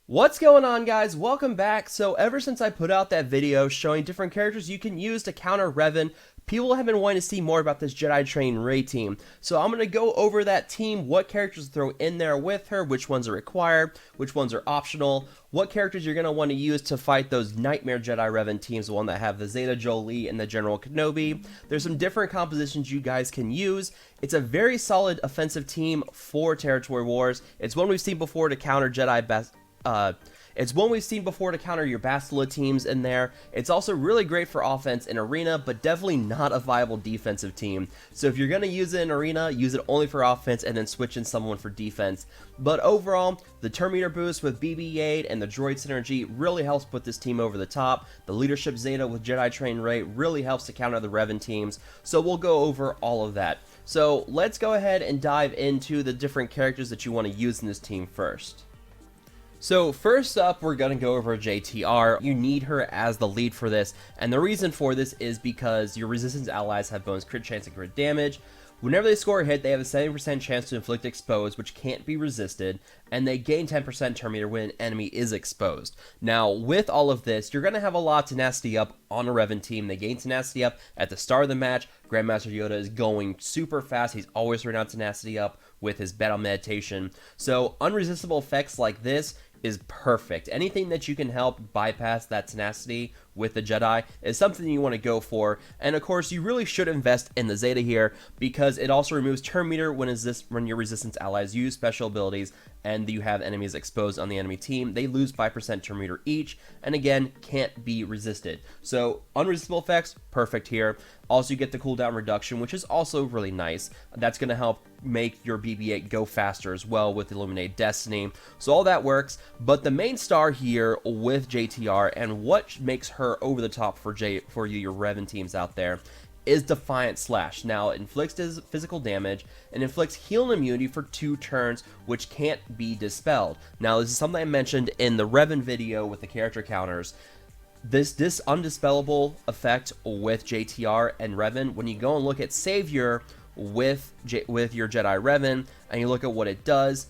What's going on, guys? Welcome back. So ever since I put out that video showing different characters you can use to counter Revan, people have been wanting to see more about this Jedi Train Rey team. So I'm going to go over that team, what characters to throw in there with her, which ones are required, which ones are optional, what characters you're going to want to use to fight those Nightmare Jedi Revan teams, the one that have the Zeta Jolie and the General Kenobi. There's some different compositions you guys can use. It's a very solid offensive team for Territory Wars. It's one we've seen before to counter Jedi it's one we've seen before to counter your Bastila teams in there. It's also really great for offense in Arena, but definitely not a viable defensive team. So if you're going to use it in Arena, use it only for offense and then switch in someone for defense. But overall, the turn meter boost with BB-8 and the droid synergy really helps put this team over the top. The leadership Zeta with Jedi Train Rey really helps to counter the Revan teams. So we'll go over all of that. So let's go ahead and dive into the different characters that you want to use in this team first. So first up, we're going to go over JTR. You need her as the lead for this, and the reason for this is because your resistance allies have bonus crit chance and crit damage. Whenever they score a hit, they have a 70% chance to inflict expose, which can't be resisted, and they gain 10% turn meter when an enemy is exposed. Now, with all of this, you're going to have a lot of tenacity up on a Revan team. They gain tenacity up at the start of the match. Grandmaster Yoda is going super fast. He's always running out tenacity up with his battle meditation. So unresistible effects like this is perfect. Anything that you can help bypass that tenacity with the Jedi is something you want to go for. And of course, you really should invest in the Zeta here because it also removes turn meter when your resistance allies use special abilities and you have enemies exposed on the enemy team. They lose 5% turn meter each, and again, can't be resisted. So unresistible effects, perfect here. Also, you get the cooldown reduction, which is also really nice. That's going to help make your BB-8 go faster as well with Illuminate Destiny. So all that works, but the main star here with JTR and what makes her over the top for you, your Revan teams out there, is Defiant Slash. Now, it inflicts physical damage and inflicts heal and immunity for 2 turns, which can't be dispelled. Now, this is something I mentioned in the Revan video with the character counters. This undispellable effect with JTR and Revan, when you go and look at Savior with your Jedi Revan, and you look at what it does,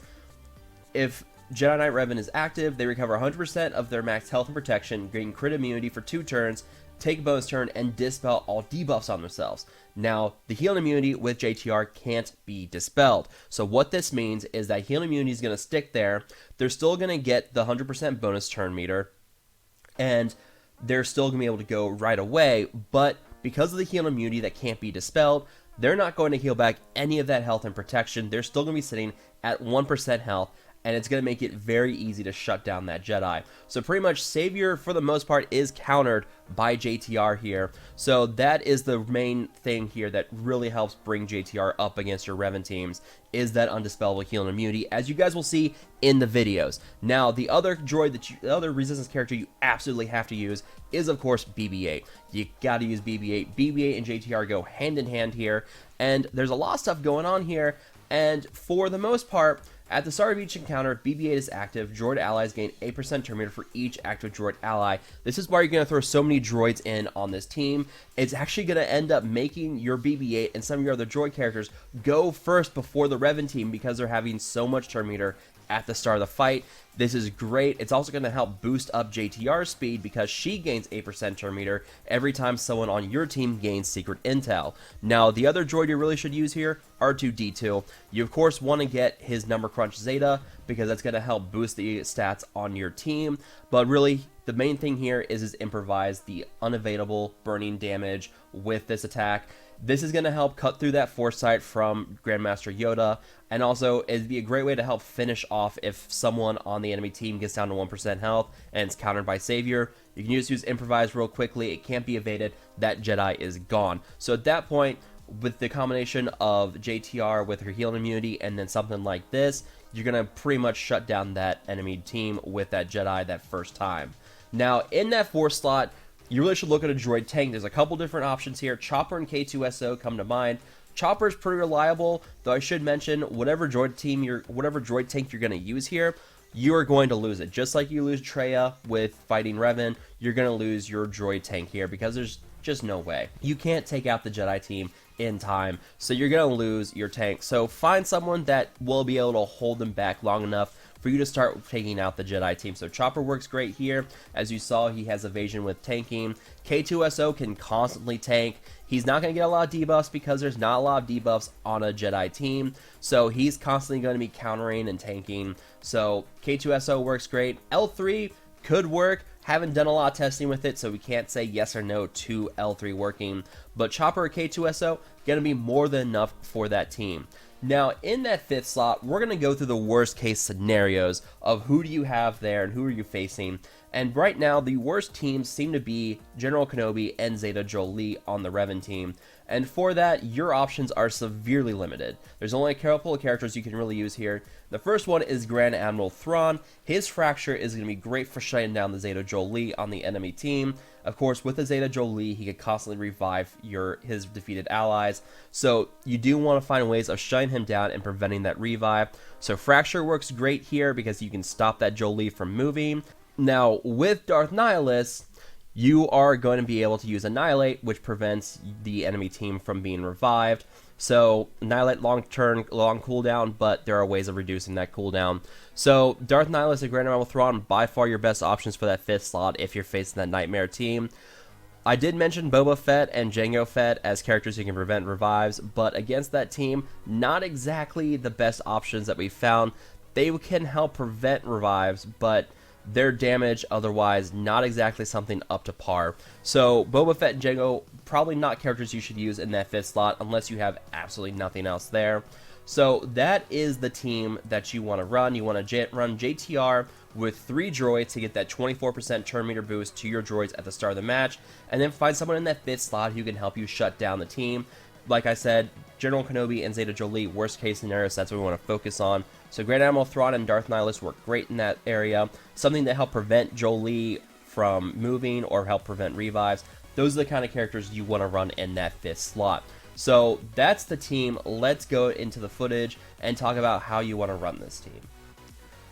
if Jedi Knight Revan is active, they recover 100% of their max health and protection, gain crit immunity for 2 turns, take a bonus turn, and dispel all debuffs on themselves. Now, the heal and immunity with JTR can't be dispelled. So what this means is that heal and immunity is going to stick there. They're still going to get the 100% bonus turn meter, and they're still going to be able to go right away, but because of the heal and immunity that can't be dispelled, they're not going to heal back any of that health and protection. They're still going to be sitting at 1% health, and it's going to make it very easy to shut down that Jedi. So pretty much Savior, for the most part, is countered by JTR here. So that is the main thing here that really helps bring JTR up against your Revan teams, is that undispellable heal and immunity, as you guys will see in the videos. Now, the other droid, the other resistance character you absolutely have to use is, of course, BB-8. You got to use BB-8. BB-8 and JTR go hand in hand here, and there's a lot of stuff going on here, and for the most part, at the start of each encounter, BB-8 is active. Droid allies gain 8% turn meter for each active droid ally. This is why you're going to throw so many droids in on this team. It's actually going to end up making your BB-8 and some of your other droid characters go first before the Revan team because they're having so much turn meter at the start of the fight. This is great. It's also going to help boost up JTR's speed because she gains 8% turn meter every time someone on your team gains secret intel. Now, the other droid you really should use here, R2-D2. You, of course, want to get his number crunch Zeta because that's going to help boost the stats on your team. But really, the main thing here is his improvise, the unavailable burning damage with this attack. This is going to help cut through that foresight from Grandmaster Yoda, and also it'd be a great way to help finish off if someone on the enemy team gets down to 1% health and it's countered by Savior. You can just use Improvise real quickly. It can't be evaded. That Jedi is gone. So at that point, with the combination of JTR with her heal and immunity and then something like this, you're going to pretty much shut down that enemy team with that Jedi that first time. Now, in that 4 slot, you really should look at a droid tank. There's a couple different options here. Chopper and K2SO come to mind. Chopper is pretty reliable, though I should mention whatever droid tank you're going to use here, you are going to lose it. Just like you lose Traya with fighting Revan, you're going to lose your droid tank here because there's just no way. You can't take out the Jedi team in time, so you're going to lose your tank. So find someone that will be able to hold them back long enough for you to start taking out the Jedi team. So Chopper works great here. As you saw, he has evasion with tanking. K2SO can constantly tank. He's not going to get a lot of debuffs because there's not a lot of debuffs on a Jedi team. So he's constantly going to be countering and tanking. So K2SO works great. L3 could work. Haven't done a lot of testing with it, so we can't say yes or no to L3 working. But Chopper or K2SO, going to be more than enough for that team. Now, in that 5th slot, we're going to go through the worst case scenarios of who do you have there and who are you facing. And right now, the worst teams seem to be General Kenobi and Zeta Jolie on the Revan team. And for that, your options are severely limited. There's only a couple of characters you can really use here. The first one is Grand Admiral Thrawn. His fracture is going to be great for shutting down the Zeta Jolie on the enemy team. Of course, with the Zeta Jolie, he could constantly revive his defeated allies. So you do want to find ways of shutting him down and preventing that revive. So fracture works great here because you can stop that Jolie from moving. Now, with Darth Nihilus, you are going to be able to use Annihilate, which prevents the enemy team from being revived. So, Annihilate long cooldown, but there are ways of reducing that cooldown. So, Darth Nihilus and Grand Admiral Thrawn, by far your best options for that 5th slot if you're facing that Nightmare team. I did mention Boba Fett and Jango Fett as characters who can prevent revives, but against that team, not exactly the best options that we found. They can help prevent revives, but their damage otherwise not exactly something up to par. So Boba Fett and Jango, probably not characters you should use in that 5th slot unless you have absolutely nothing else there. So that is the team that you want to run. You want to run JTR with 3 droids to get that 24% turn meter boost to your droids at the start of the match, and then find someone in that 5th slot who can help you shut down the team. Like I said, General Kenobi and Zeta Jolie, worst case scenarios, that's what we want to focus on. So Grand Admiral Thrawn and Darth Nihilus work great in that area. Something to help prevent Jolie from moving or help prevent revives. Those are the kind of characters you want to run in that 5th slot. So that's the team. Let's go into the footage and talk about how you want to run this team.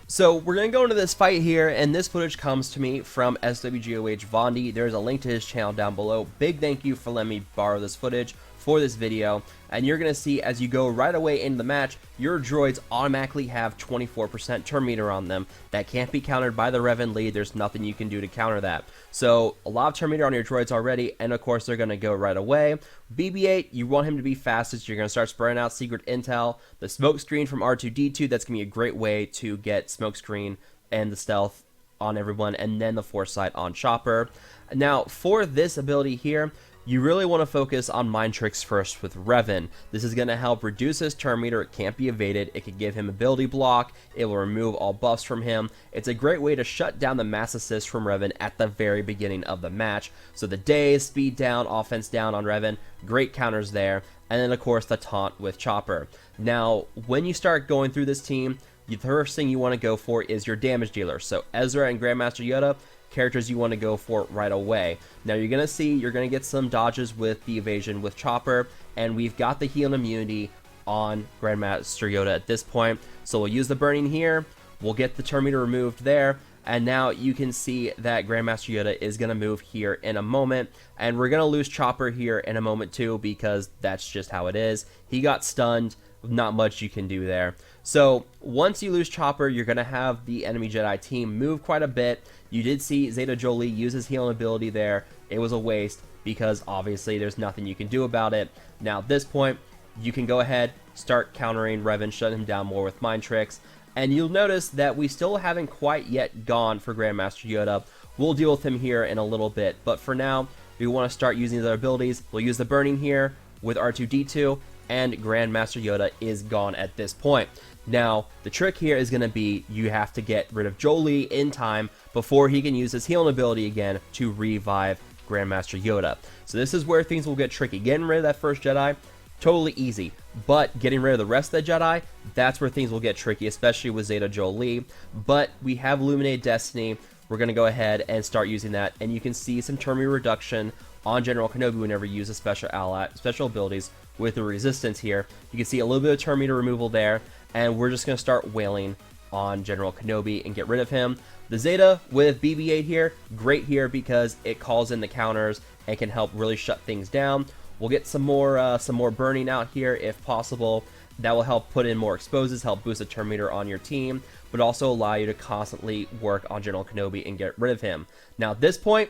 So we're going to go into this fight here, and this footage comes to me from SWGOH Vondi. There's a link to his channel down below. Big thank you for letting me borrow this footage for this video, and you're going to see as you go right away into the match, your droids automatically have 24% turn meter on them. That can't be countered by the Revan lead. There's nothing you can do to counter that. So a lot of turn meter on your droids already, and of course they're going to go right away. BB-8, you want him to be fastest. You're going to start spreading out secret intel. The smoke screen from R2-D2, that's going to be a great way to get smoke screen and the stealth on everyone, and then the foresight on Chopper. Now for this ability here, you really want to focus on mind tricks first with Revan. This is going to help reduce his turn meter. It can't be evaded. It can give him ability block. It will remove all buffs from him. It's a great way to shut down the mass assist from Revan at the very beginning of the match. So the daze, speed down, offense down on Revan, great counters there. And then of course the taunt with Chopper. Now when you start going through this team, the first thing you want to go for is your damage dealer. So Ezra and Grandmaster Yoda, characters you want to go for right away. Now you're going to get some dodges with the evasion with Chopper, and we've got the heal and immunity on Grandmaster Yoda at this point. So we'll use the burning here, we'll get the turn meter removed there, and now you can see that Grandmaster Yoda is going to move here in a moment, and we're going to lose Chopper here in a moment too, because that's just how it is. He got stunned, not much you can do there. So once you lose Chopper, you're going to have the enemy Jedi team move quite a bit. You did see Zeta Jolie use his healing ability there. It was a waste because obviously there's nothing you can do about it. Now at this point, you can go ahead, start countering Revan, shutting him down more with mind tricks. And you'll notice that we still haven't quite yet gone for Grandmaster Yoda. We'll deal with him here in a little bit, but for now, we want to start using their abilities. We'll use the burning here with R2-D2, and Grandmaster Yoda is gone at this point. Now, the trick here is going to be you have to get rid of Jolie in time before he can use his healing ability again to revive Grandmaster Yoda. So this is where things will get tricky. Getting rid of that first Jedi, totally easy. But getting rid of the rest of the Jedi, that's where things will get tricky, especially with Zeta Jolie. But we have Illuminated Destiny. We're going to go ahead and start using that, and you can see some turn meter reduction on General Kenobi whenever you use a special abilities with the resistance here. You can see a little bit of turn meter removal there, and we're just going to start wailing on General Kenobi and get rid of him. The Zeta with BB-8 here, great here because it calls in the counters and can help really shut things down. We'll get some more burning out here if possible, That will help put in more exposes, help boost the turn meter on your team, but also allow you to constantly work on General Kenobi and get rid of him. Now at this point,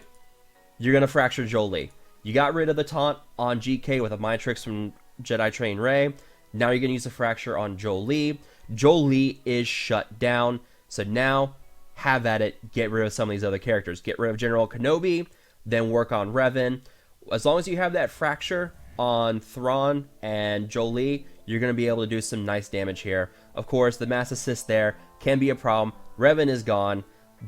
you're going to fracture Jolee. You got rid of the taunt on GK with a mind tricks from Jedi Train Rey. Now you're going to use a fracture on Jolee. Jolee is shut down. So now, have at it. Get rid of some of these other characters. Get rid of General Kenobi, then work on Revan. As long as you have that fracture on Thrawn and Jolee, you're going to be able to do some nice damage here. Of course, the mass assist there can be a problem. Revan is gone,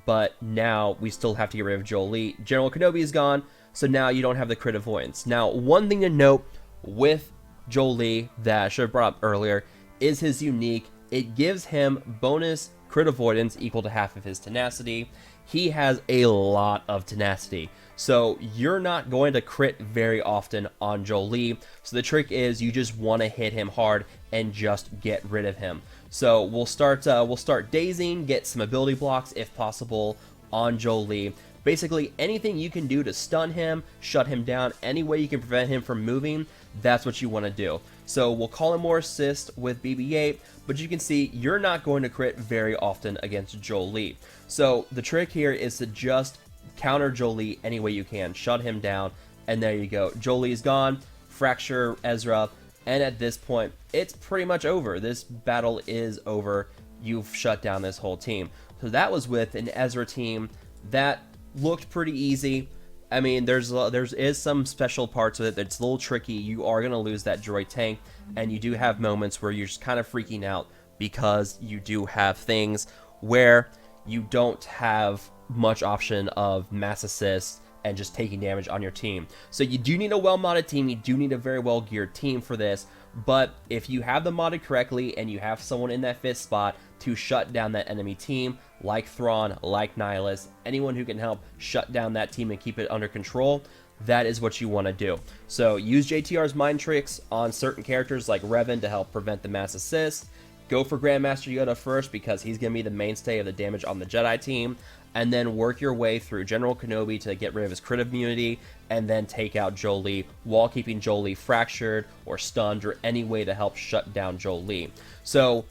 but now we still have to get rid of Jolee. General Kenobi is gone, so now you don't have the crit avoidance. Now, one thing to note with Jolee that I should have brought up earlier is his unique. It gives him bonus crit avoidance equal to half of his tenacity. He has a lot of tenacity, so you're not going to crit very often on Jolee. So the trick is you just want to hit him hard and just get rid of him. So we'll start dazing, get some ability blocks if possible on Jolee. Basically anything you can do to stun him, shut him down, any way you can prevent him from moving, that's what you want to do. So we'll call in more assist with BB-8, but you can see you're not going to crit very often against Jolee. So the trick here is to just counter Jolee any way you can, shut him down, and there you go. Jolie's gone, fracture Ezra, and at this point, it's pretty much over. This battle is over. You've shut down this whole team. So that was with an Ezra team that looked pretty easy. I mean, there is some special parts of it that's a little tricky. You are going to lose that droid tank, and you do have moments where you're just kind of freaking out because you do have things where you don't have much option of mass assist and just taking damage on your team. So you do need a well-modded team. You do need a very well-geared team for this. But if you have them modded correctly and you have someone in that 5th spot to shut down that enemy team, like Thrawn, like Nihilus, anyone who can help shut down that team and keep it under control, that is what you want to do. So use JTR's mind tricks on certain characters like Revan to help prevent the mass assist. Go for Grandmaster Yoda first because he's going to be the mainstay of the damage on the Jedi team. And then work your way through General Kenobi to get rid of his crit immunity, and then take out Jolee while keeping Jolee fractured or stunned or any way to help shut down Jolee. So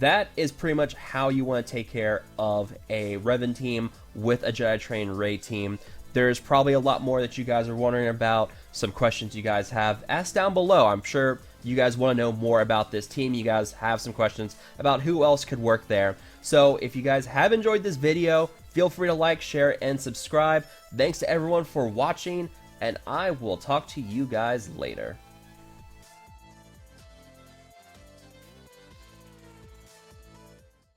that is pretty much how you want to take care of a Revan team with a Jedi Train Rey team. There's probably a lot more that you guys are wondering about, some questions you guys have. Ask down below. I'm sure you guys want to know more about this team. You guys have some questions about who else could work there. So if you guys have enjoyed this video, feel free to like, share, and subscribe. Thanks to everyone for watching, and I will talk to you guys later.